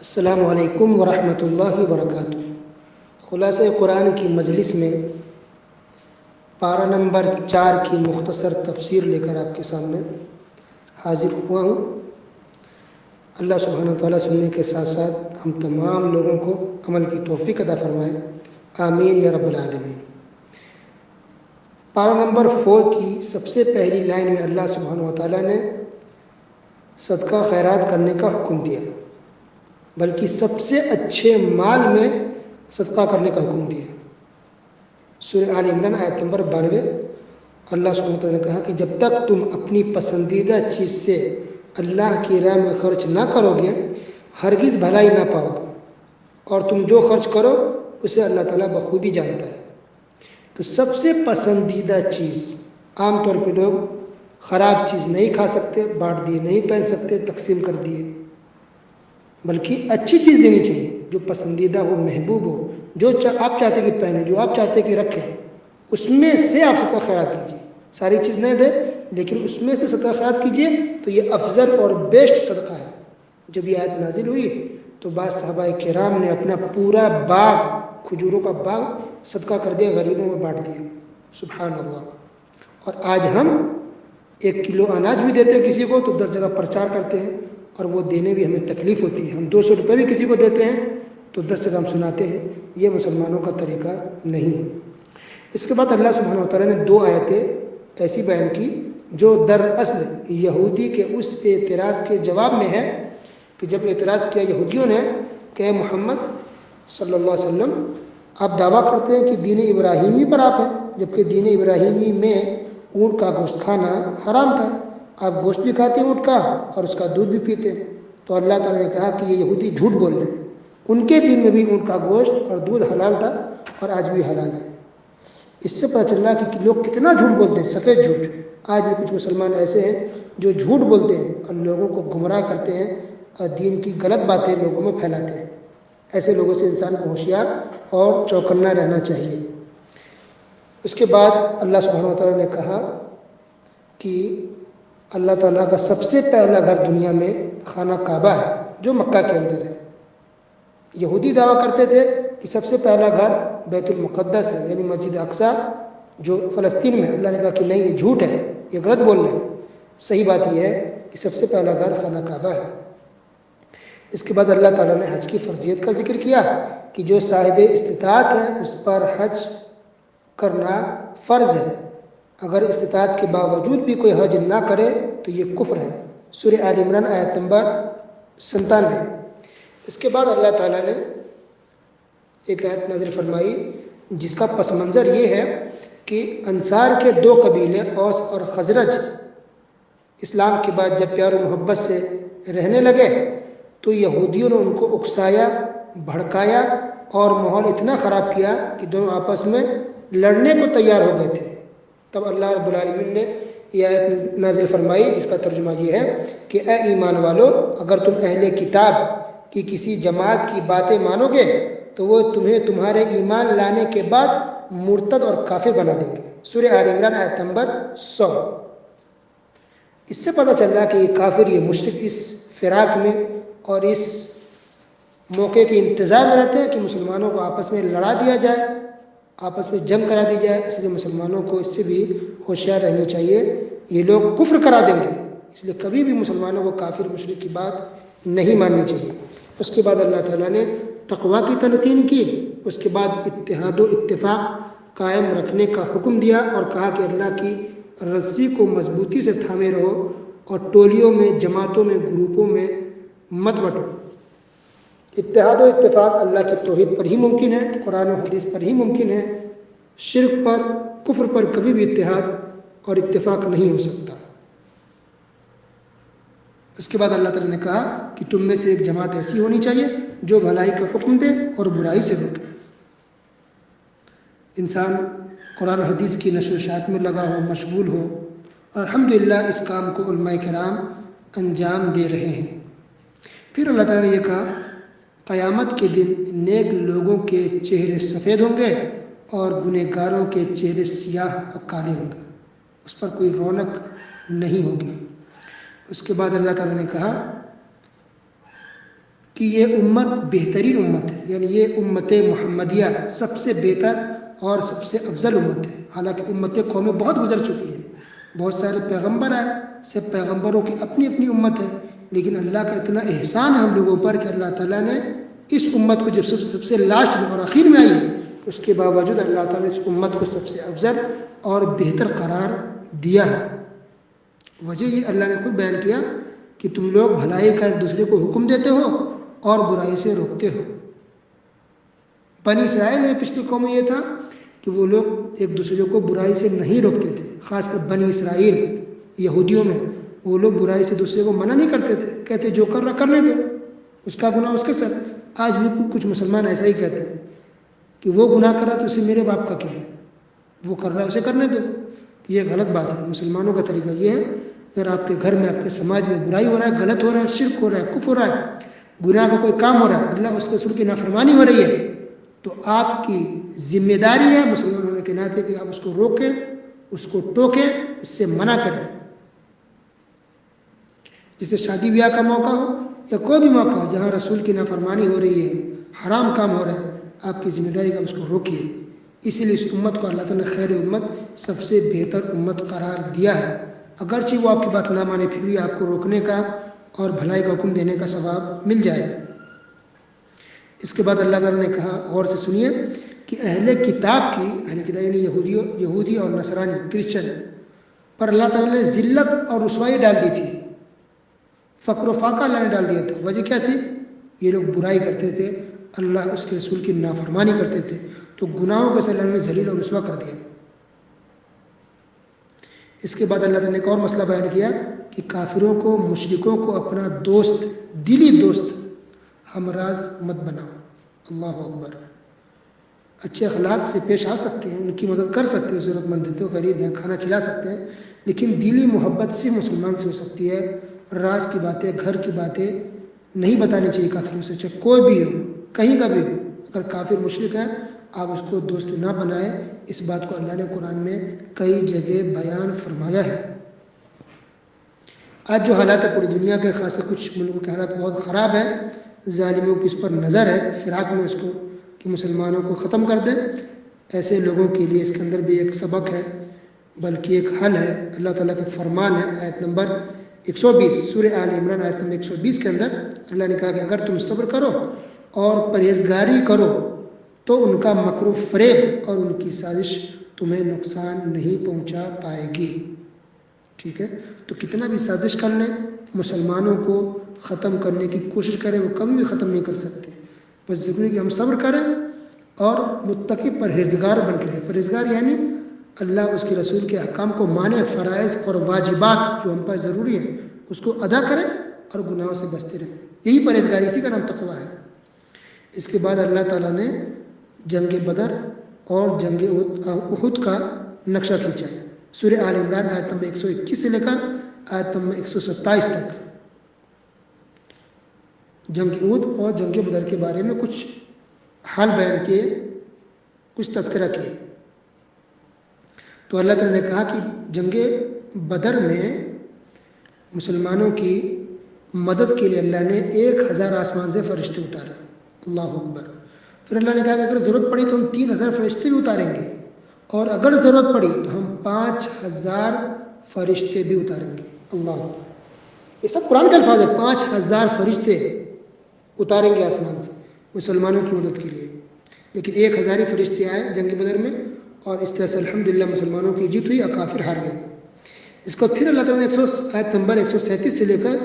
السلام علیکم ورحمۃ اللہ وبرکاتہ۔ خلاصہ قرآن کی مجلس میں پارہ نمبر 4 کی مختصر تفسیر لے کر آپ کے سامنے حاضر ہوا ہوں۔ اللہ سبحانہ و تعالیٰ سننے کے ساتھ ساتھ ہم تمام لوگوں کو عمل کی توفیق عطا فرمائے، آمین یا رب العالمین۔ پارہ نمبر 4 کی سب سے پہلی لائن میں اللہ سبحانہ و تعالیٰ نے صدقہ خیرات کرنے کا حکم دیا، بلکہ سب سے اچھے مال میں صدقہ کرنے کا حکم دیا۔ سورہ آل عمران آیت نمبر 92، اللہ سبحانہ وتعالیٰ نے کہا کہ جب تک تم اپنی پسندیدہ چیز سے اللہ کی راہ میں خرچ نہ کرو گے ہرگز بھلائی نہ پاؤ گے، اور تم جو خرچ کرو اسے اللہ تعالیٰ بخوبی جانتا ہے۔ تو سب سے پسندیدہ چیز، عام طور پہ لوگ خراب چیز نہیں کھا سکتے، بانٹ دیے، نہیں پہن سکتے، تقسیم کر دیے، بلکہ اچھی چیز دینی چاہیے جو پسندیدہ ہو، محبوب ہو، جو آپ چاہتے کہ پہنے، جو آپ چاہتے کہ رکھیں، اس میں سے آپ صدقہ خیرات کیجیے۔ ساری چیز نہیں دے لیکن اس میں سے صدقہ خیرات کیجیے تو یہ افضل اور بیسٹ صدقہ ہے۔ جب یہ آیت نازل ہوئی تو بعض صحابہ کرام نے اپنا پورا باغ، کھجوروں کا باغ صدقہ کر دیا، غریبوں میں بانٹ دیا۔ سبحان اللہ۔ اور آج ہم 1 کلو اناج بھی دیتے ہیں کسی کو تو 10 جگہ پرچار کرتے ہیں، اور وہ دینے بھی ہمیں تکلیف ہوتی ہے۔ ہم 200 روپے بھی کسی کو دیتے ہیں تو 10 جگہ ہم سناتے ہیں۔ یہ مسلمانوں کا طریقہ نہیں ہے۔ اس کے بعد اللہ سبحانہ وتعالیٰ نے 2 آیتیں ایسی بیان کی جو دراصل یہودی کے اس اعتراض کے جواب میں ہے کہ جب اعتراض کیا یہودیوں نے کہ اے محمد صلی اللہ علیہ وسلم، آپ دعویٰ کرتے ہیں کہ دین ابراہیمی پر آپ ہیں، جبکہ دین ابراہیمی میں اونٹ کا گوشت کھانا حرام تھا، آپ گوشت بھی کھاتے ہیں اونٹ کا اور اس کا دودھ بھی پیتے ہیں۔ تو اللہ تعالیٰ نے کہا کہ یہ یہودی جھوٹ بول رہے ہیں، ان کے دین میں بھی اونٹ کا گوشت اور دودھ حلال تھا اور آج بھی حلال ہے۔ اس سے پتہ چل رہا کہ لوگ کتنا جھوٹ بولتے ہیں، سفید جھوٹ۔ آج بھی کچھ مسلمان ایسے ہیں جو جھوٹ بولتے ہیں اور لوگوں کو گمراہ کرتے ہیں اور دین کی غلط باتیں لوگوں میں پھیلاتے ہیں۔ ایسے لوگوں سے انسان کو ہوشیار اور چوکنا رہنا چاہیے۔ اس کے بعد اللہ سبحانہ و تعالیٰ نے کہا کہ اللہ تعالیٰ کا سب سے پہلا گھر دنیا میں خانہ کعبہ ہے جو مکہ کے اندر ہے۔ یہودی دعویٰ کرتے تھے کہ سب سے پہلا گھر بیت المقدس ہے، یعنی مسجد اقصیٰ جو فلسطین میں۔ اللہ نے کہا کہ نہیں، یہ جھوٹ ہے، یہ غلط بول رہے ہیں۔ صحیح بات یہ ہے کہ سب سے پہلا گھر خانہ کعبہ ہے۔ اس کے بعد اللہ تعالیٰ نے حج کی فرضیت کا ذکر کیا کہ جو صاحب استطاعت ہے اس پر حج کرنا فرض ہے، اگر استطاعت کے باوجود بھی کوئی حج نہ کرے تو یہ کفر ہے۔ سورہ آل عمران آیت نمبر 97۔ اس کے بعد اللہ تعالیٰ نے ایک آیت نازل فرمائی جس کا پس منظر یہ ہے کہ انصار کے 2 قبیلے اوس اور خزرج اسلام کے بعد جب پیار و محبت سے رہنے لگے تو یہودیوں نے ان کو اکسایا، بھڑکایا اور ماحول اتنا خراب کیا کہ دونوں آپس میں لڑنے کو تیار ہو گئے تھے۔ تب اللہ رب العالمین نے یہ آیت نازل فرمائی جس کا ترجمہ یہ ہے کہ اے ایمان والو، اگر تم اہل کتاب کی کسی جماعت کی باتیں مانو گے تو وہ تمہیں تمہارے ایمان لانے کے بعد مرتد اور کافر بنا دیں گے۔ سورہ آل عمران آیت نمبر 100۔ اس سے پتہ چل رہا کہ یہ کافر، یہ مشرک اس فراق میں اور اس موقع کے انتظار میں رہتے ہیں کہ مسلمانوں کو آپس میں لڑا دیا جائے، آپس میں جنگ کرا دی جائے۔ اس لیے مسلمانوں کو اس سے بھی ہوشیار رہنی چاہیے، یہ لوگ کفر کرا دیں گے، اس لیے کبھی بھی مسلمانوں کو کافر مشرک کی بات نہیں ماننی چاہیے۔ اس کے بعد اللہ تعالیٰ نے تقوی کی تلقین کی، اس کے بعد اتحاد و اتفاق قائم رکھنے کا حکم دیا اور کہا کہ اللہ کی رسی کو مضبوطی سے تھامے رہو اور ٹولیوں میں، جماعتوں میں، گروپوں میں مت بٹو۔ اتحاد و اتفاق اللہ کے توحید پر ہی ممکن ہے، قرآن و حدیث پر ہی ممکن ہے۔ شرک پر، کفر پر کبھی بھی اتحاد اور اتفاق نہیں ہو سکتا۔ اس کے بعد اللہ تعالیٰ نے کہا کہ تم میں سے ایک جماعت ایسی ہونی چاہیے جو بھلائی کا حکم دے اور برائی سے روکے۔ انسان قرآن حدیث کی نشر و اشاعت میں لگا ہو، مشغول ہو، اور الحمدللہ اس کام کو علماء کرام انجام دے رہے ہیں۔ پھر اللہ تعالیٰ نے یہ کہا قیامت کے دن نیک لوگوں کے چہرے سفید ہوں گے اور گنہگاروں کے چہرے سیاہ اور کالے ہوں گے، اس پر کوئی رونق نہیں ہوگی۔ اس کے بعد اللہ تعالیٰ نے کہا کہ یہ امت بہترین امت ہے، یعنی یہ امت محمدیہ سب سے بہتر اور سب سے افضل امت ہے۔ حالانکہ امت قومیں بہت گزر چکی ہیں، بہت سارے پیغمبر آئے، سب پیغمبروں کی اپنی اپنی امت ہے، لیکن اللہ کا اتنا احسان ہے ہم لوگوں پر کہ اللہ تعالیٰ نے اس امت کو جب سب سے لاسٹ میں اور آخر میں آئی، اس کے باوجود اللہ تعالیٰ نے اس امت کو سب سے افضل اور بہتر قرار دیا ہے۔ وجہ یہ اللہ نے خود بیان کیا کہ تم لوگ بھلائی کا ایک دوسرے کو حکم دیتے ہو اور برائی سے روکتے ہو۔ بنی اسرائیل میں پچھلی قوم میں یہ تھا کہ وہ لوگ ایک دوسرے کو برائی سے نہیں روکتے تھے، خاص کر بنی اسرائیل یہودیوں میں وہ لوگ برائی سے دوسرے کو منع نہیں کرتے تھے، کہتے جو کر رہا کرنے دو، اس کا گناہ اس کے سر۔ آج بھی کچھ مسلمان ایسا ہی کہتے ہیں کہ وہ گناہ کر رہا تو اسے میرے باپ کا کیا ہے، وہ کر رہا ہے اسے کرنے دو۔ یہ غلط بات ہے۔ مسلمانوں کا طریقہ یہ ہے، اگر آپ کے گھر میں آپ کے سماج میں برائی ہو رہا ہے، غلط ہو رہا ہے، شرک ہو رہا ہے، کفر ہو رہا ہے، گناہ کا کوئی کام ہو رہا ہے، اللہ اس کے رسول کی نافرمانی ہو رہی ہے، تو آپ کی ذمہ داری ہے مسلمان ہونے کے ناطے کہ آپ اس کو روکیں، اس کو ٹوکیں، اس سے منع کریں۔ جسے شادی بیاہ کا موقع ہو یا کوئی بھی موقع ہو جہاں رسول کی نافرمانی ہو رہی ہے، حرام کام ہو رہا ہے، آپ کی ذمہ داری کا اس کو روکیے۔ اسی لیے اس امت کو اللہ تعالیٰ نے خیر امت، سب سے بہتر امت قرار دیا ہے۔ اگرچہ وہ آپ کی بات نہ مانے، پھر بھی آپ کو روکنے کا اور بھلائی کا حکم دینے کا ثواب مل جائے گا۔ اس کے بعد اللہ تعالیٰ نے کہا، غور سے سنیے، کہ اہل کتاب کی، اہل کتاب یعنی یہودی اور نصرانی کرسچن پر اللہ تعالیٰ نے ذلت اور رسوائی ڈال دی تھی، فقر و فاقہ اللہ نے ڈال دیا تھا۔ وجہ کیا تھی؟ یہ لوگ برائی کرتے تھے، اللہ اس کے رسول کی نافرمانی کرتے تھے، تو گناہوں کے سے اللہ نے ذلیل اور رسوا کر دیا۔ اس کے بعد اللہ تعالیٰ نے ایک اور مسئلہ بیان کیا کہ کافروں کو، مشرکوں کو اپنا دوست، دلی دوست، ہمراز مت بناؤ۔ اللہ اکبر۔ اچھے اخلاق سے پیش آ سکتے ہیں، ان کی مدد کر سکتے ہیں، ضرورت مند ہیں، غریب ہیں، کھانا کھلا سکتے ہیں، لیکن دلی محبت سے مسلمان سے ہو سکتی ہے۔ راز کی باتیں، گھر کی باتیں نہیں بتانی چاہیے کافروں سے، چاہے کوئی بھی ہو، کہیں کا بھی ہو۔ اگر کافر مشرک ہے آپ اس کو دوست نہ بنائیں، اس بات کو اللہ نے قرآن میں کئی جگہ بیان فرمایا ہے۔ آج جو حالات ہے پوری دنیا کے، خاص کچھ ملکوں کے حالات بہت خراب ہیں، ظالموں کی اس پر نظر ہے، فراق میں اس کو کہ مسلمانوں کو ختم کر دیں۔ ایسے لوگوں کے لیے اس کے اندر بھی ایک سبق ہے، بلکہ ایک حل ہے۔ اللہ تعالیٰ کا ایک فرمان ہے، آیت نمبر 120 سورہ آل عمران آیت نمبر 120 کے اندر اللہ نے کہا کہ اگر تم صبر کرو اور پرہیزگاری کرو تو ان کا مکر و فریب اور ان کی سازش تمہیں نقصان نہیں پہنچا پائے گی۔ ٹھیک ہے، تو کتنا بھی سازش کر لیں، مسلمانوں کو ختم کرنے کی کوشش کریں، وہ کبھی بھی ختم نہیں کر سکتے۔ بس ضروری ہے کہ ہم صبر کریں اور متقی پرہیزگار بن کے رہیں۔ پرہیزگار یعنی اللہ اس کے رسول کے احکام کو مانیں، فرائض اور واجبات جو ہم پر ضروری ہیں اس کو ادا کریں اور گناہوں سے بچتے رہیں۔ یہی پرہیزگاری، اسی کا نام تقویٰ ہے۔ اس کے بعد اللہ تعالیٰ نے جنگ بدر اور جنگ احد کا نقشہ کھینچا ہے۔ سورہ آل عمران آیت نمبر 121 سے لے کر آیت نمبر 127 تک جنگ احد اور جنگ بدر کے بارے میں کچھ حال بیان کیے، کچھ تذکرہ کیے۔ تو اللہ تعالیٰ نے کہا کہ جنگ بدر میں مسلمانوں کی مدد کے لیے اللہ نے 1000 آسمان سے فرشتے اتارے۔ اللہ اکبر۔ پھر اللہ نے کہا کہ اگر ضرورت پڑی تو ہم 3000 فرشتے بھی اتاریں گے، اور اگر ضرورت پڑی تو ہم 5000 فرشتے بھی اتاریں گے۔ اللہ اکبر۔ یہ سب قرآن کے الفاظ ہیں۔ 5000 فرشتے اتاریں گے آسمان سے مسلمانوں کی مدد کے لیے، لیکن 1000 ہی فرشتے آئے جنگ بدر میں، اور اس طرح سے الحمدللہ مسلمانوں کی جیت ہوئی اور کافر ہار گئے۔ اس کو پھر اللہ تعالیٰ نے آیت نمبر 137 سے لے کر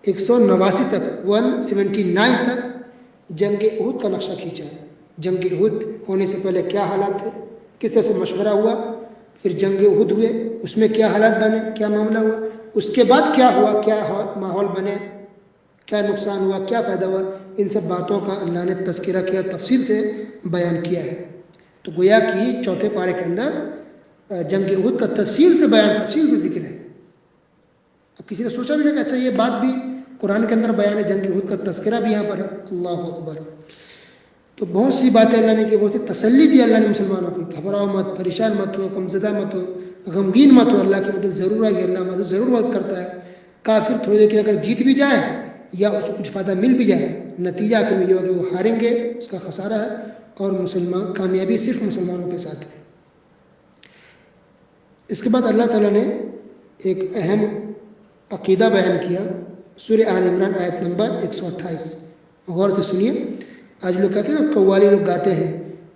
189 تک 179 تک جنگ احد کا نقشہ کھینچا ہے۔ جنگ احد ہونے سے پہلے کیا حالات تھے، کس طرح سے مشورہ ہوا، پھر جنگ احد ہوئے اس میں کیا حالات بنے، کیا معاملہ ہوا، اس کے بعد کیا ہوا، کیا ماحول بنے، کیا نقصان ہوا، کیا فائدہ ہوا، ان سب باتوں کا اللہ نے تذکرہ کیا، تفصیل سے بیان کیا ہے۔ تو گویا کہ چوتھے پارے کے اندر جنگ احد کا تفصیل سے بیان، تفصیل سے ذکر ہے۔ اب کسی نے سوچا بھی نہیں کہ اچھا یہ بات بھی قرآن کے اندر بیان ہے، جنگ احد کا تذکرہ بھی یہاں پر ہے۔ اللہ اکبر۔ تو بہت سی باتیں اللہ نے کی، بہت سی تسلی دی اللہ نے مسلمانوں کو، گھبراؤ مت، پریشان مت ہو، غمزدہ مت ہو، غمگین مت ہو، اللہ کی مدد ضرور آئے گی، اللہ مدد ضرور مدد کرتا ہے۔ کافر تھوڑی دیر کے اگر جیت بھی جائیں یا اس کو کچھ فائدہ مل بھی جائے، نتیجہ آخر میں یہ ہوگا کہ وہ ہاریں گے، اس کا خسارہ ہے، اور کامیابی صرف مسلمانوں کے ساتھ ہے۔ اس کے بعد اللہ تعالیٰ نے ایک اہم عقیدہ بیان کیا، سورہ آل عمران آیت نمبر 128، غور سے سنیے۔ آج لوگ کہتے ہیں نا، قوالی لوگ گاتے ہیں،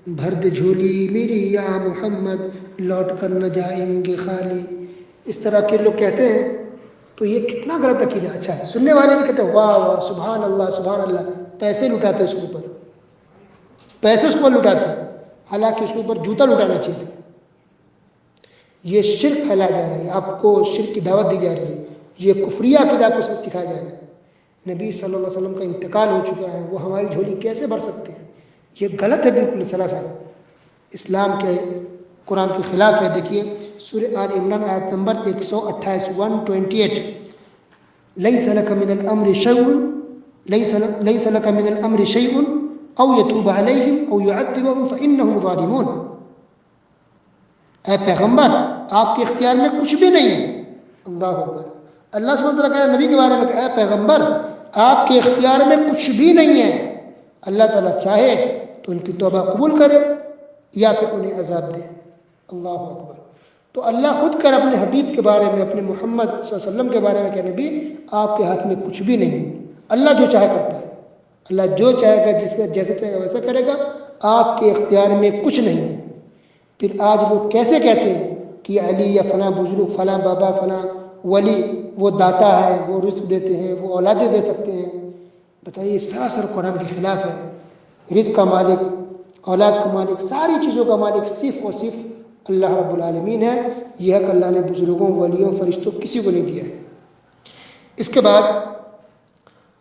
بھر دے جھولی میری یا محمد، لوٹ کر نہ جائیں گے خالی، اس طرح کے لوگ کہتے ہیں، تو یہ کتنا غلط عقیدہ۔ اچھا ہے، سننے والے بھی کہتے ہیں واہ واہ سبحان اللہ سبحان اللہ، پیسے لٹاتے اس کے اوپر، پیسے اس کو لٹاتے ہیں، حالانکہ اس کے اوپر جوتا لٹانا چاہیے تھا۔ یہ شرک پھیلایا جا رہا ہے، آپ کو شرک کی دعوت دی جا رہی ہے، یہ کفریہ عقیدہ آپ کو سکھایا جا رہا ہے۔ نبی صلی اللہ علیہ وسلم کا انتقال ہو چکا ہے، وہ ہماری جھولی کیسے بھر سکتے ہیں؟ یہ غلط ہے بالکل سراسر، اسلام کے قرآن کے خلاف ہے۔ دیکھیے سورہ آل عمران آیت نمبر 128 128، لیس لک من الامر شیء، لیس لک من الامر شیء او یتوب علیہم او یعذبہم فانہم ظالمون۔ اے پیغمبر، آپ کے اختیار میں کچھ بھی نہیں ہے۔ اللہ اکبر، اللہ سبحانہ وتعالیٰ کہہ رہے نبی کے بارے میں کہ اے پیغمبر، آپ کے اختیار میں کچھ بھی نہیں ہے، اللہ تعالیٰ چاہے تو ان کی توبہ قبول کرے یا پھر انہیں عذاب دے۔ اللہ اکبر۔ تو اللہ خود کر اپنے حبیب کے بارے میں، اپنے محمد صلی اللہ علیہ وسلم کے بارے میں کہ نبی آپ کے ہاتھ میں کچھ بھی نہیں، اللہ جو چاہے کرتا ہے، اللہ جو چاہے گا، جس کا جیسے چاہے گا ویسا کرے گا، آپ کے اختیار میں کچھ نہیں ہے۔ پھر آج لوگ کیسے کہتے ہیں کہ علی یا فلاں بزرگ، فلاں بابا، فلاں ولی وہ داتا ہے، وہ رزق دیتے ہیں، وہ اولادیں دے سکتے ہیں؟ بتائیے، سراسر قرآن کے خلاف ہے۔ رزق کا مالک، اولاد کا مالک، ساری چیزوں کا مالک صرف اور صرف اللہ رب العالمین ہے۔ یہ حق اللہ نے بزرگوں، ولیوں، فرشتوں کسی کو نہیں دیا ہے۔ اس کے بعد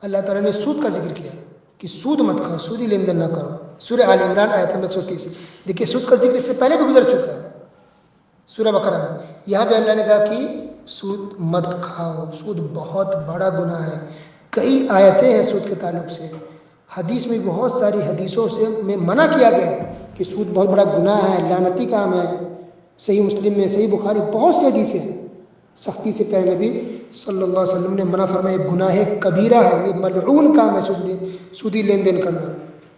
اللہ تعالیٰ نے سود کا ذکر کیا کہ سود مت کھاؤ، سودی لین دین نہ کرو، سورہ آل عمران آیت نمبر 130۔ دیکھیے سود کا ذکر اس سے پہلے بھی گزر چکا ہے سورہ بقرہ میں۔ یہاں پہ اللہ نے کہا کہ سود مت کھاؤ، سود بہت بڑا گناہ ہے۔ کئی آیتیں ہیں سود کے تعلق سے، حدیث میں بہت ساری حدیثوں سے میں منع کیا گیا ہے کہ سود بہت بڑا گناہ ہے، لعنتی کام ہے۔ صحیح مسلم میں، صحیح بخاری، بہت سی حدیثیں ہیں، سختی سے پہلے نبی صلی اللہ علیہ وسلم نے منع فرمایا، گناہ کبیرہ ہے، یہ ملعون کام ہے سودی لین دین کرنا۔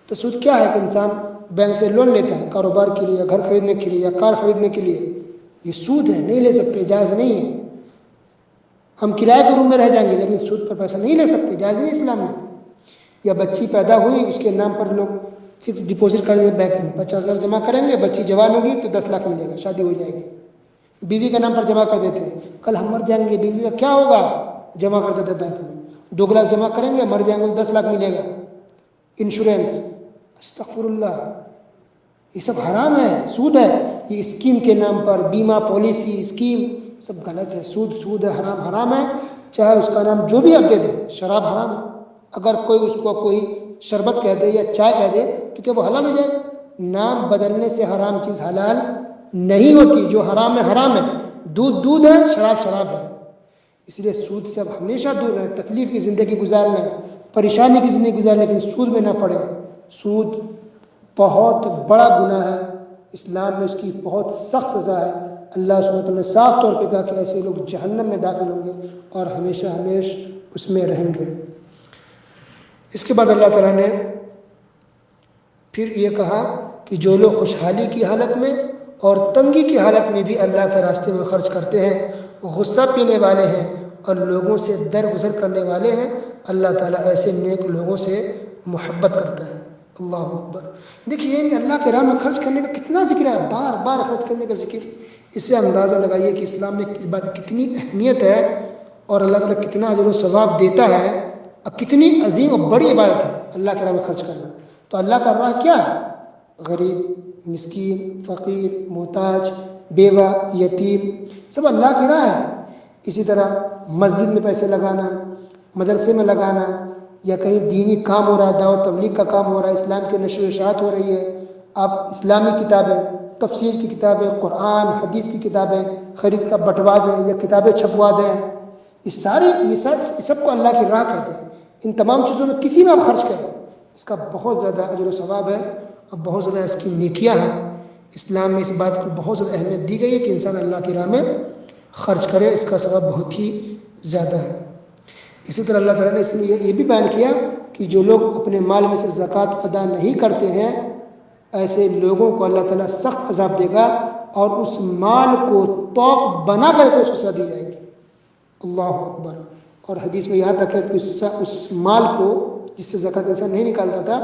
تو سود کیا ہے کہ انسان بینک سے لون لیتا ہے کاروبار کے لیے، یا گھر خریدنے کے لیے، یا کار خریدنے کے لیے، یہ سود ہے، نہیں لے سکتے، جائز نہیں ہے۔ ہم کرائے کے روم میں رہ جائیں گے لیکن سود پر پیسہ نہیں لے سکتے، جائز نہیں اسلام میں۔ یا بچی پیدا ہوئی، اس کے نام پر لوگ فکس ڈپوزٹ کر دیتے بینک میں، 50,000 جمع کریں گے، بچی جوان ہوگی تو 10 لاکھ ملے گا، شادی ہو جائے گی۔ بیوی کا نام پر جمع کر دیتے ہیں، کل ہم مر جائیں گے، بیوی کا کیا ہوگا، جمع کر دیتے بینک میں، 2 لاکھ جمع کریں گے، مر جائیں گے، 10 لاکھ ملے گا، انشورنس۔ استغفر اللہ، یہ سب حرام ہے، سود ہے۔ یہ اسکیم کے نام پر بیمہ پالیسی اسکیم سب غلط ہے، سود ہے، حرام حرام ہے، چاہے اس کا نام جو بھی آپ دے دیں۔ شراب حرام ہے، اگر کوئی اس کو کوئی شربت کہہ دے یا چائے کہہ دے تو کیا وہ حلال ہو جائے گا؟ نام بدلنے سے حرام چیز حلال نہیں ہوتی، جو حرام ہے حرام ہے، دودھ ہے، شراب ہے۔ اس لیے سود سے اب ہمیشہ دور رہیں، تکلیف کی زندگی گزارنا ہے، پریشانی کی زندگی گزارنا، لیکن سود میں نہ پڑے۔ سود بہت بڑا گناہ ہے، اسلام میں اس کی بہت سخت سزا ہے۔ اللہ سبحانہ وتعالیٰ نے صاف طور پہ کہا کہ ایسے لوگ جہنم میں داخل ہوں گے اور ہمیشہ اس میں رہیں گے۔ اس کے بعد اللہ تعالیٰ نے پھر یہ کہا کہ جو لوگ خوشحالی کی حالت میں اور تنگی کی حالت میں بھی اللہ کے راستے میں خرچ کرتے ہیں، غصہ پینے والے ہیں اور لوگوں سے درگزر کرنے والے ہیں، اللہ تعالیٰ ایسے نیک لوگوں سے محبت کرتا ہے۔ اللہ اکبر۔ دیکھیے اللہ کے راہ میں خرچ کرنے کا کتنا ذکر ہے، بار بار خرچ کرنے کا ذکر۔ اس سے اندازہ لگائیے کہ اسلام میں اس بات کی کتنی اہمیت ہے اور اللہ تعالیٰ کتنا اجر و ثواب دیتا ہے، اور کتنی عظیم اور بڑی عبادت ہے اللہ کے راہ میں خرچ کرنا۔ تو اللہ کا راہ کیا ہے؟ غریب، مسکین، فقیر، محتاج، بیوہ، یتیم، سب اللہ کی راہ ہے۔ اسی طرح مسجد میں پیسے لگانا، مدرسے میں لگانا، یا کہیں دینی کام ہو رہا ہے، دعوت تبلیغ کا کام ہو رہا ہے، اسلام کی نشر و اشاعت ہو رہی ہے، آپ اسلامی کتابیں، تفسیر کی کتابیں، قرآن حدیث کی کتابیں خرید کر بٹوا دیں یا کتابیں چھپوا دیں، یہ سب کو اللہ کی راہ کہتے ہیں۔ ان تمام چیزوں میں کسی میں آپ خرچ کریں، اس کا بہت زیادہ اجر و ثواب ہے اور بہت زیادہ اس کی نیکیاں ہیں۔ اسلام میں اس بات کو بہت زیادہ اہمیت دی گئی ہے کہ انسان اللہ کی راہ میں خرچ کرے، اس کا ثواب بہت ہی زیادہ ہے۔ اسی طرح اللہ تعالیٰ نے اس میں یہ بھی بیان کیا کہ جو لوگ اپنے مال میں سے زکوٰۃ ادا نہیں کرتے ہیں ایسے لوگوں کو اللہ تعالیٰ سخت عذاب دے گا اور اس مال کو توق بنا کر کے اس کو سزا دی جائے گی. اللہ اکبر. اور حدیث میں یہاں تک ہے کہ اس مال کو جس سے زکوٰۃ انسان نہیں نکالتا تھا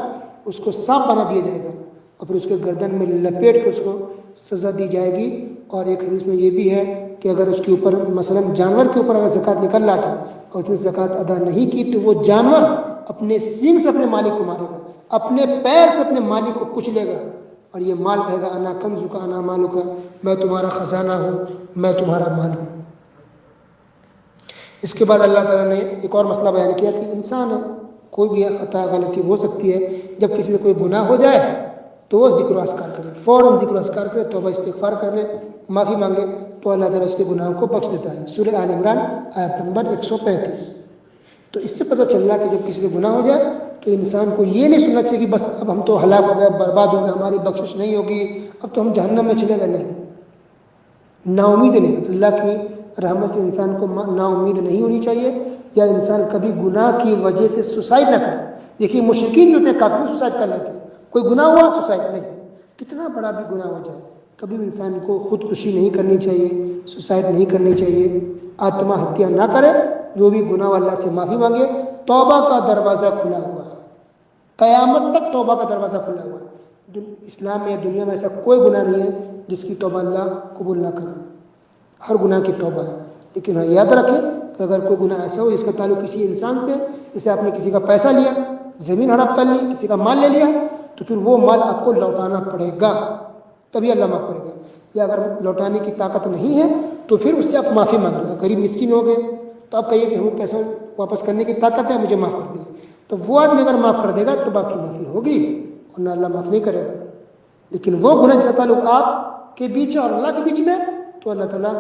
اس کو سانپ بنا دیا جائے گا اور پھر اس کے گردن میں لپیٹ کے اس کو سزا دی جائے گی. اور ایک حدیث میں یہ بھی ہے کہ اگر اس کے اوپر مثلا جانور کے اوپر اگر زکوٰۃ نکل رہا تھا اور اس نے زکوٰۃ ادا نہیں کی تو وہ جانور اپنے سینگ سے اپنے مالک کو مارے گا, اپنے پیر سے اپنے مالک کو کچلے گا اور یہ مال کہے گا انا کنز کا انا مالو کا, میں تمہارا خزانہ ہوں, میں تمہارا مال ہوں. اس کے بعد اللہ تعالیٰ نے ایک اور مسئلہ بیان کیا کہ انسان کوئی بھی خطا غلطی ہو سکتی ہے, جب کسی سے کوئی گناہ ہو جائے تو وہ ذکر و اذکار کرے, فوراً ذکر و اذکار کرے, توبہ استغفار کر لے, معافی مانگے تو اللہ تعالیٰ اس کے گناہوں کو بخش دیتا ہے. سورہ آل عمران آیت نمبر 135. تو اس سے پتہ چل رہا کہ جب کسی سے گناہ ہو جائے تو انسان کو یہ نہیں سننا چاہیے کہ بس اب ہم تو ہلاک ہو گئے, برباد ہو گئے, ہماری بخشش نہیں ہوگی, اب تو ہم جہنم میں چلے گئے. نہیں, نا امید نہیں. اللہ کی رحمت سے انسان کو نا امید نہیں ہونی چاہیے, یا انسان کبھی گناہ کی وجہ سے سوسائڈ نہ کرے. دیکھیے مشرکین جو ہوتے ہیں کافر سوسائڈ کر لیتے ہیں, کوئی گناہ ہوا سوسائڈ نہیں, کتنا بڑا بھی گناہ ہو جائے کبھی بھی انسان کو خودکشی نہیں کرنی چاہیے, سوسائڈ نہیں کرنی چاہیے, آتما ہتیا نہ کرے. جو بھی گناہ اللہ سے معافی مانگے, توبہ کا دروازہ کھلا ہوا ہے, قیامت تک توبہ کا دروازہ کھلا ہوا ہے. اسلام میں دنیا میں ایسا کوئی گناہ نہیں ہے جس کی توبہ اللہ قبول نہ کرے, ہر گناہ کی توبہ ہے. لیکن ہاں یاد رکھیں کہ اگر کوئی گناہ ایسا ہو جس کا تعلق کسی انسان سے, جیسے آپ نے کسی کا پیسہ لیا, زمین ہڑپ کر لی, کسی کا مال لے لیا, تو پھر وہ مال آپ کو لوٹانا پڑے گا, تبھی اللہ معاف کرے گا. یا اگر لوٹانے کی طاقت نہیں ہے تو پھر اس سے آپ معافی مانگ لیں. غریب مسکین ہو گئے تو آپ کہیے کہ ہمیں پیسہ واپس کرنے کی طاقت ہے, مجھے معاف کر دیں, تو وہ آدمی اگر معاف کر دے گا تب آپ کی معافی ہوگی, ورنہ اللہ معاف نہیں کرے گا. لیکن وہ گناہ کا تعلق آپ کے بیچ اور اللہ کے بیچ میں, تو اللہ تعالیٰ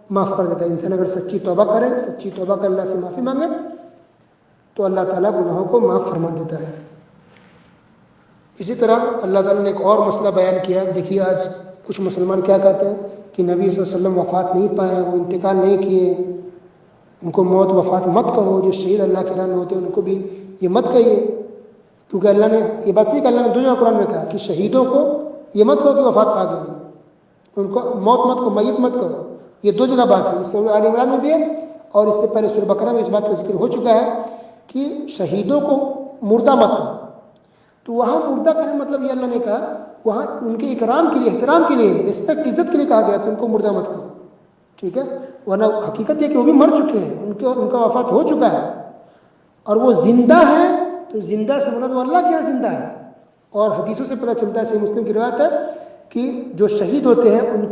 معاف کر دیتا ہے. انسان اگر سچی توبہ کرے, سچی توبہ کر اللہ سے معافی مانگے تو اللہ تعالیٰ گناہوں کو معاف فرما دیتا ہے. اسی طرح اللہ تعالیٰ نے ایک اور مسئلہ بیان کیا. دیکھیے آج کچھ مسلمان کیا کہتے ہیں کہ نبی صلی اللہ علیہ وسلم وفات نہیں پائے, وہ انتقال نہیں کیے, ان کو موت وفات مت کہو. جو شہید اللہ کے راہ میں ہوتے ہیں ان کو بھی یہ مت کہیے, کیونکہ اللہ نے یہ بات صحیح کہ اللہ نے دو جگہ قرآن میں کہا کہ شہیدوں کو یہ مت کہو کہ وفات پا گئے, ان کو موت مت کو, میت مت کہو. یہ دو جگہ بات ہے, اس سورہ آل عمران میں بھی ہے اور اس سے پہلے سورہ بقرہ میں اس بات کا ذکر ہو چکا ہے کہ شہیدوں کو مردہ مت کہو. تو وہاں مردہ کہنے مطلب یہ اللہ نے کہا وہاں ان کے اکرام کے لیے, احترام کے لیے, رسپیکٹ عزت کے لیے کہا گیا کہ ان کو مردہ مت کہو, ٹھیک ہے. ورنہ حقیقت یہ کہ وہ بھی مر چکے ہیں, ان کا وفات ہو چکا ہے, اور وہ زندہ ہے. تو زندہ سے مراد وہ اللہ کے یہاں زندہ ہے. اور حدیثوں سے پتہ چلتا ہے, صحیح مسلم کی روایت ہے کہ جو شہید ہوتے ہیں ان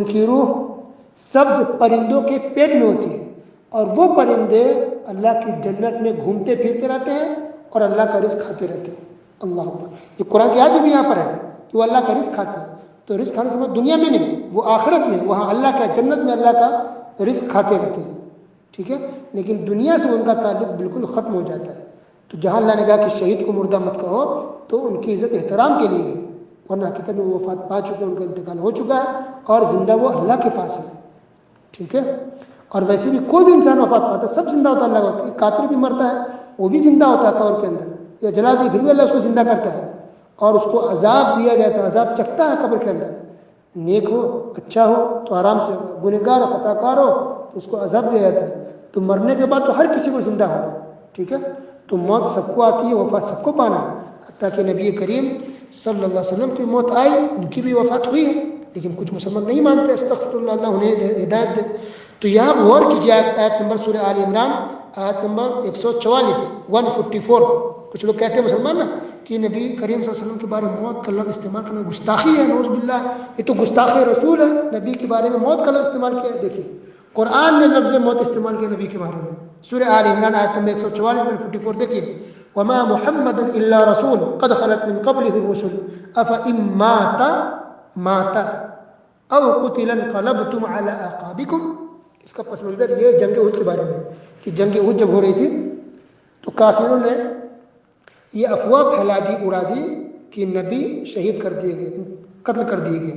کی روح سبز پرندوں کے پیٹ میں ہوتی ہے, اور وہ پرندے اللہ کی جنت میں گھومتے پھرتے رہتے ہیں اور اللہ کا رزق کھاتے رہتے ہیں. اللہ اکبر. یہ قرآن کی آیت میں بھی یہاں پر ہے کہ وہ اللہ کا رزق کھاتے ہیں. تو رزق کھانے سے مراد دنیا میں نہیں, وہ آخرت میں, وہاں اللہ کا جنت میں اللہ کا رزق کھاتے رہتے ہیں, ٹھیک ہے. لیکن دنیا سے ان کا تعلق بالکل ختم ہو جاتا ہے. تو جہاں اللہ نے کہا کہ شہید کو مردہ مت کہو تو ان کی عزت احترام کے لیے ہے, ورنہ حقیقت میں وہ وفات پا چکے ہیں, ان کا انتقال ہو چکا ہے اور زندہ وہ اللہ کے پاس ہے, ٹھیک ہے. اور ویسے بھی کوئی بھی انسان وفات پاتا ہے, سب زندہ ہوتا ہے اللہ کا. کافر بھی مرتا ہے, وہ بھی زندہ ہوتا ہے قبر کے اندر, یا جلا دے پھر بھی اللہ اس کو زندہ کرتا ہے, اور اس کو عذاب دیا جاتا ہے, عذاب چکھتا ہے قبر کے اندر. نیک ہو, اچھا ہو تو آرام سے, گنہگار ہو, خطا کار ہو تو اس کو عذاب دیا جاتا ہے. تو مرنے کے بعد تو ہر کسی کو زندہ ہونا ہے, ٹھیک ہے. تو موت سب کو آتی ہے, وفات سب کو پانا ہے. حتیٰ کہ نبی کریم صلی اللہ علیہ وسلم کی موت آئی, ان کی بھی وفات ہوئی ہے, لیکن کچھ مسلمان نہیں مانتے. استغفر اللہ, اللہ انہیں ہدایت دے. تو یہاں غور کیجیے, آیت نمبر سورہ آل عمران آیت نمبر 144 144. کچھ لوگ کہتے ہیں مسلمان نا کہ نبی کریم صلی اللہ علیہ وسلم کے بارے میں موت کا لفظ استعمال کرنا گستاخی ہے, نعوذ باللہ, یہ تو گستاخی رسول ہے, نبی کے بارے میں موت کا لفظ استعمال کیا. دیکھیے قرآن نے لفظ موت استعمال کیا نبی کے بارے میں. سورہ آل عمران آیت نمبر 144 144 دیکھیے, وما محمد الا رسول قد خلت من قبله الرسل افان مات او قتل انقلبتم على اعقابكم. اس کا پس منظر یہ جنگ احد کے بارے میں کہ جنگ احد جب ہو رہی تھی تو کافروں نے یہ افواہ پھیلا دی, اڑا دی کہ نبی شہید کر دیے گئے, قتل کر دیے گئے.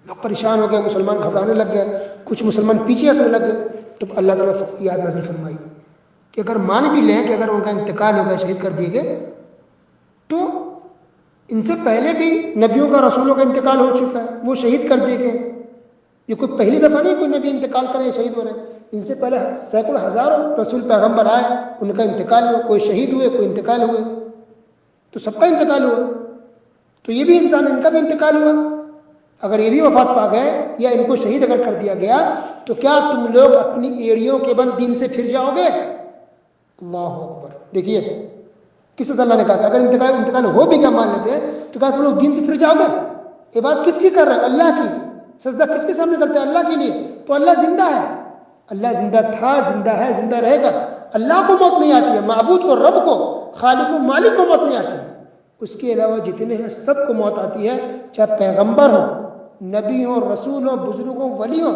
لوگ پریشان ہو گئے, مسلمان گھبرانے لگ گئے, کچھ مسلمان پیچھے ہٹنے لگ گئے. تو اللہ تعالیٰ یہ آیت نازل فرمائی کہ اگر مان بھی لیں کہ اگر ان کا انتقال ہو گیا، شہید کر دیے گئے، تو ان سے پہلے بھی نبیوں کا رسولوں کا انتقال ہو چکا ہے، وہ شہید کر دیے گئے. یہ کوئی پہلی دفعہ نہیں کوئی نبی انتقال کرے شہید ہو رہے ہیں. ان سے پہلے سینکڑوں ہزاروں رسول پیغمبر آئے، ان کا انتقال ہوا، کوئی شہید ہوئے، کوئی انتقال ہوئے، تو سب کا انتقال ہوا. تو یہ بھی انسان، ان کا بھی انتقال ہوا. اگر یہ بھی وفات پا گئے یا ان کو شہید اگر کر دیا گیا، تو کیا تم لوگ اپنی ایڑیوں کے بل دین سے پھر جاؤ گے؟ اللہ اکبر. دیکھیے کس طرح اللہ نے کہا کہ اگر انتقال ہو بھی گیا مان لیتے ہیں، تو کیا تم لوگ دین سے پھر جاؤ گے؟ یہ بات کس کی کر رہے ہیں؟ اللہ کی. سجدہ کس کے سامنے کرتے ہیں؟ اللہ کے لیے. تو اللہ زندہ ہے، اللہ زندہ تھا، زندہ ہے، زندہ رہے گا. اللہ کو موت نہیں آتی ہے، معبود کو، رب کو، خالق و مالک کو موت نہیں آتی ہے. اس کے علاوہ جتنے ہیں سب کو موت آتی ہے، چاہے پیغمبر ہو، نبی ہو، رسول ہو، بزرگ ہو، ولی ہو.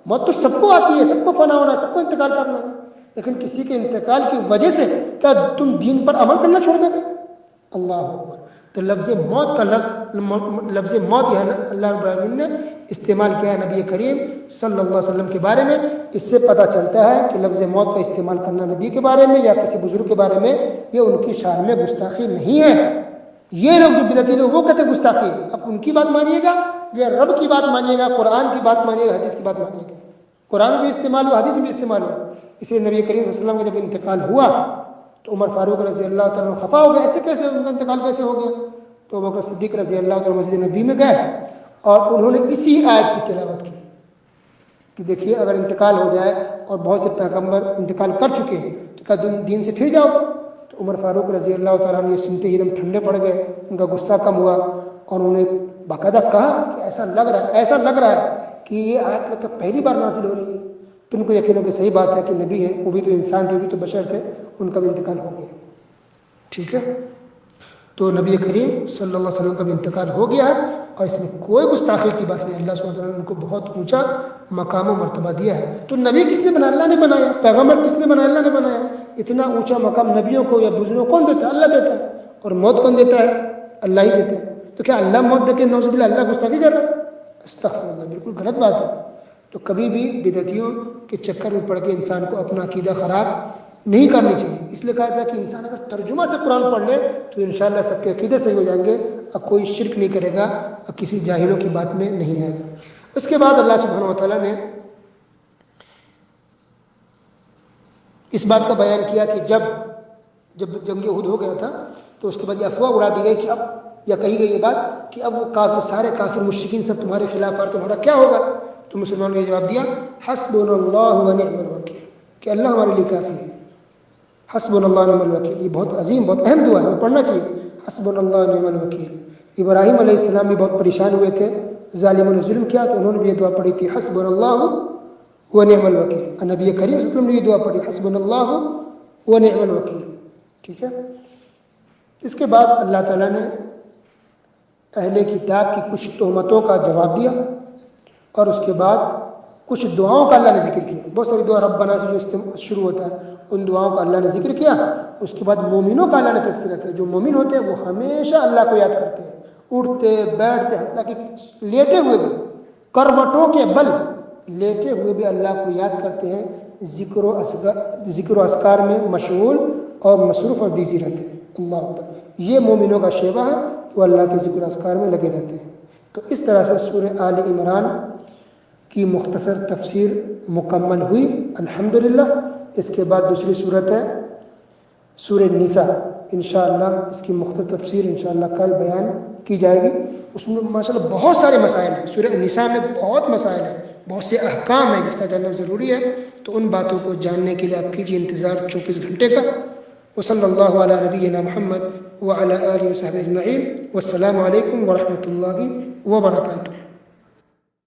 موت تو سب کو آتی ہے، سب کو فنا ہونا ہے، سب کو انتقال کرنا ہے. لیکن کسی کے انتقال کی وجہ سے کیا تم دین پر عمل کرنا چھوڑ دو گے؟ اللہ اکبر. تو لفظ موت کا لفظ موت یہاں اللہ رب العالمین نے استعمال کیا ہے نبی کریم صلی اللہ علیہ وسلم کے بارے میں. اس سے پتہ چلتا ہے کہ لفظ موت کا استعمال کرنا نبی کے بارے میں یا کسی بزرگ کے بارے میں یہ ان کی شان میں گستاخی نہیں ہے. یہ لوگ جو بدعتی لوگ وہ کہتے ہیں گستاخی. اب ان کی بات مانیے گا یا رب کی بات مانیے گا، قرآن کی بات مانیے گا، حدیث کی بات مانیے گا. قرآن میں بھی استعمال ہوا، حدیث میں بھی استعمال ہوا. اس لیے نبی کریم صلی اللہ علیہ وسلم کا جب انتقال ہوا تو عمر فاروق رضی اللہ تعالیٰ خفا ہو گئے. ایسے کیسے ان کا انتقال کیسے ہو گیا؟ تو ابو بکر صدیق رضی اللہ تعالیٰ مسجد نبوی میں گئے اور انہوں نے اسی آیت کی تلاوت کی کہ دیکھیے اگر انتقال ہو جائے اور بہت سے پیغمبر انتقال کر چکے ہیں تو کیا تم دین سے پھر جاؤ گے؟ تو عمر فاروق رضی اللہ تعالیٰ نے یہ سنتے ہی ایک دم ٹھنڈے پڑ گئے، ان کا غصہ کم ہوا اور انہوں نے باقاعدہ کہا کہ ایسا لگ رہا ہے کہ یہ آیت مطلب پہلی بار نازل ہو رہی ہے. تو ان کو یقین ہو کہ صحیح بات ہے کہ نبی ہیں، وہ بھی تو انسان تھے، وہ بھی تو بشر تھے، ان کا بھی انتقال ہو گیا. ٹھیک ہے، تو نبی کریم صلی اللہ علیہ وسلم کا بھی انتقال ہو گیا ہے اور اس میں کوئی گستاخی کی بات نہیں. اللہ سبحانہ وتعالیٰ نے ان کو بہت اونچا مقام و مرتبہ دیا ہے. تو نبی کس نے بنایا؟ اللہ نے بنایا. پیغمبر کس نے بنایا؟ اللہ نے بنایا. اتنا اونچا مقام نبیوں کو یا بزرگوں کون دیتا ہے؟ اللہ دیتا ہے. اور موت کون دیتا ہے؟ اللہ ہی دیتا ہے. تو کیا اللہ موت دے کے نعوذ باللہ اللہ گستاخی کر رہا ہے؟ استغفر اللہ، بالکل غلط بات ہے. تو کبھی بھی بدعتیوں کے چکر میں پڑ کے انسان کو اپنا عقیدہ خراب نہیں کرنی چاہیے. اس لیے کہا تھا کہ انسان اگر ترجمہ سے قرآن پڑھ لے تو انشاءاللہ سب کے عقیدے صحیح ہو جائیں گے، اب کوئی شرک نہیں کرے گا اور کسی جاہلوں کی بات میں نہیں آئے گا. اس کے بعد اللہ سبحانہ وتعالیٰ نے اس بات کا بیان کیا کہ جب جنگ احد ہو گیا تھا تو اس کے بعد یہ افواہ اڑا دی گئی کہ اب، یا کہی گئی یہ بات کہ اب وہ کافر، سارے کافر مشرکین سب تمہارے خلاف اور تمہارا کیا ہوگا؟ تو مسلمانوں نے یہ جواب دیا حسبنا اللہ ونعم الوکیل، کہ اللہ ہمارے لیے کافی ہے. حسبنا اللہ ونعم الوکیل، یہ بہت عظیم، بہت اہم دعا ہے، ہمیں پڑھنا چاہیے. حسبنا اللہ ونعم الوکیل. ابراہیم علیہ السلام بھی بہت پریشان ہوئے تھے، ظالموں نے ظلم کیا تو انہوں نے بھی یہ دعا پڑھی تھی حسبنا اللہ ونعم الوکیل. نبی کریم صلی اللہ علیہ وسلم نے یہ دعا پڑھی حسبنا اللہ ونعم الوکیل. ٹھیک ہے. اس کے بعد اللہ تعالیٰ نے اہل کتاب کی کچھ تہمتوں کا جواب دیا اور اس کے بعد کچھ دعاؤں کا اللہ نے ذکر کیا. بہت ساری دعا ربنا سے جو شروع ہوتا ہے ان دعاؤں کا اللہ نے ذکر کیا. اس کے بعد مومنوں کا اللہ نے تذکرہ کیا. جو مومن ہوتے ہیں وہ ہمیشہ اللہ کو یاد کرتے ہیں، اٹھتے بیٹھتے، حتیٰ کہ لیٹے ہوئے بھی، کروٹوں کے بل لیٹے ہوئے بھی اللہ کو یاد کرتے ہیں، ذکر و اذکار میں مشغول اور مصروف اور بیزی رہتے ہیں. اللہ اکبر. یہ مومنوں کا شیبہ ہے، وہ اللہ کے ذکر و اذکار میں لگے رہتے ہیں. تو اس طرح سے سورہ آل عمران کی مختصر تفسیر مکمل ہوئی الحمدللہ. اس کے بعد دوسری صورت ہے سورہ نساء. انشاءاللہ اس کی مختصر تفسیر انشاءاللہ کل بیان کی جائے گی. اس میں ماشاءاللہ بہت سارے مسائل ہیں. سورہ نساء میں بہت مسائل ہیں، بہت سے احکام ہیں جس کا جاننا ضروری ہے. تو ان باتوں کو جاننے کے لیے آپ کیجیے انتظار 24 گھنٹے کا. وصلی اللہ علی نبینا محمد وعلی آلہ وصحبہ اجمعین. والسلام علیکم ورحمۃ اللہ وبرکاتہ.